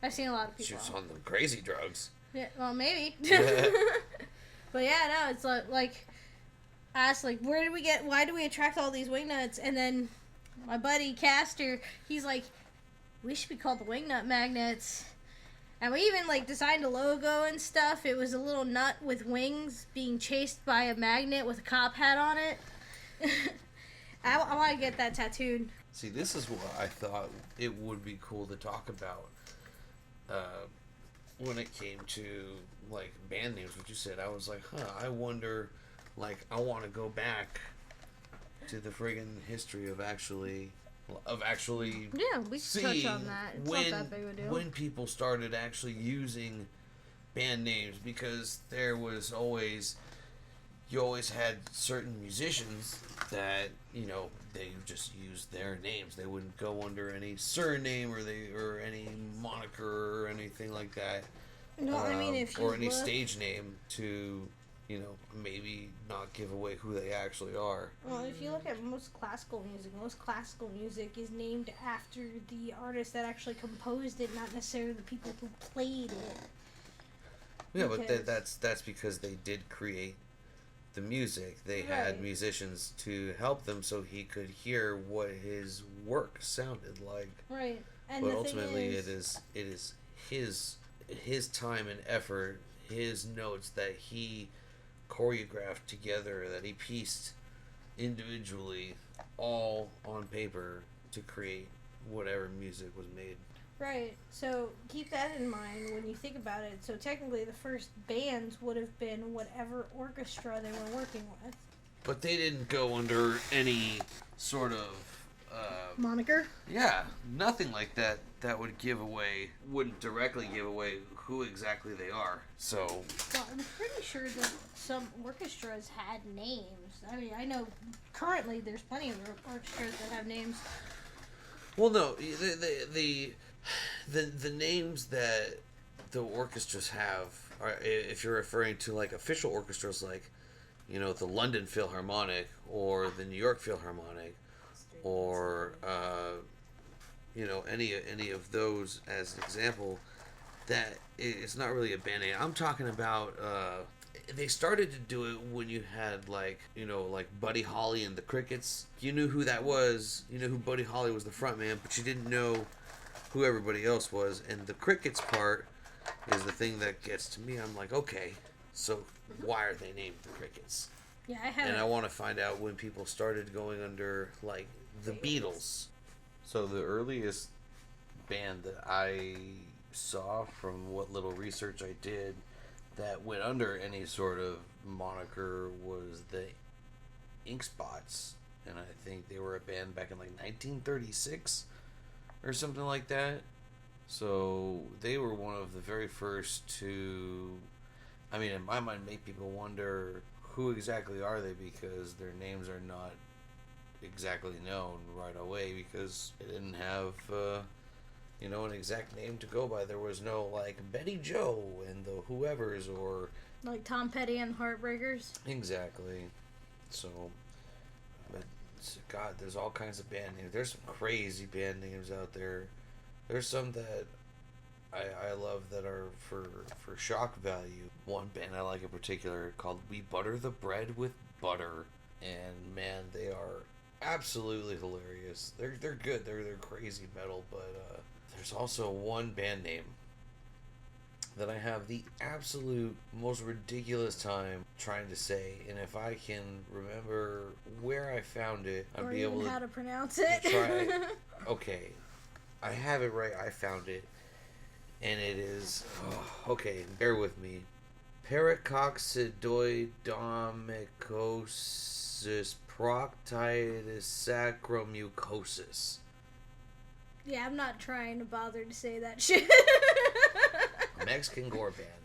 I've seen a lot of people. She was on them crazy drugs. Yeah, well, maybe. But yeah, no, it's like asked like, why do we attract all these wingnuts? And then my buddy Caster, he's like, we should be called the Wingnut Magnets. And we even like designed a logo and stuff. It was a little nut with wings being chased by a magnet with a cop hat on it. I want to get that tattooed. See, this is what I thought it would be cool to talk about when it came to like band names. What you said, I was like, I wonder, like, I want to go back to the friggin' history of actually yeah, we should touch on that. It's not that big of a deal. When people started actually using band names, because you always had certain musicians that, you know, they just used their names. They wouldn't go under any surname or any moniker or anything like that. No, I mean, if you or any stage name to, you know, maybe not give away who they actually are. Well, if you look at most classical music is named after the artist that actually composed it, not necessarily the people who played it. Yeah, but that's because they did create the music. They had musicians to help them so he could hear what his work sounded like. Right. And but ultimately it is his time and effort, his notes that he choreographed together, that he pieced individually all on paper to create whatever music was made. Right. So keep that in mind when you think about it. So technically the first bands would have been whatever orchestra they were working with. But they didn't go under any sort of moniker? Yeah, nothing like that wouldn't directly give away who exactly they are. So well, I'm pretty sure that some orchestras had names. I mean, I know currently there's plenty of orchestras that have names. Well, no, the names that the orchestras have are, if you're referring to like official orchestras, like, you know, the London Philharmonic or the New York Philharmonic, or you know, any of those as an example, that it's not really a band name. I'm talking about they started to do it when you had, like, you know, like Buddy Holly and the Crickets. You knew who that was. You knew who Buddy Holly was, the front man, but you didn't know who everybody else was. And the Crickets part is the thing that gets to me. I'm like, okay, so why are they named the Crickets? Yeah, I have. And I want to find out when people started going under, like, the Beatles. So the earliest band that I saw, from what little research I did, that went under any sort of moniker was the Ink Spots. And I think they were a band back in like 1936 or something like that. So they were one of the very first to, I mean, in my mind, make people wonder who exactly are they, because their names are not exactly known right away, because they didn't have you know, an exact name to go by. There was no like Betty Joe and the whoever's, or like Tom Petty and the Heartbreakers. Exactly. So, but God, there's all kinds of band names. There's some crazy band names out there. There's some that I love that are for shock value. One band I like in particular called We Butter the Bread with Butter, and man, they are absolutely hilarious. They're good. They're crazy metal, but there's also one band name that I have the absolute most ridiculous time trying to say, and if I can remember where I found it, I'd be able to how to pronounce it. Try. Okay, I have it right. I found it, and it is okay. Bear with me. Paracoccydoidomycosis proctitis sacromucosis. Yeah, I'm not trying to bother to say that shit. A Mexican gore band.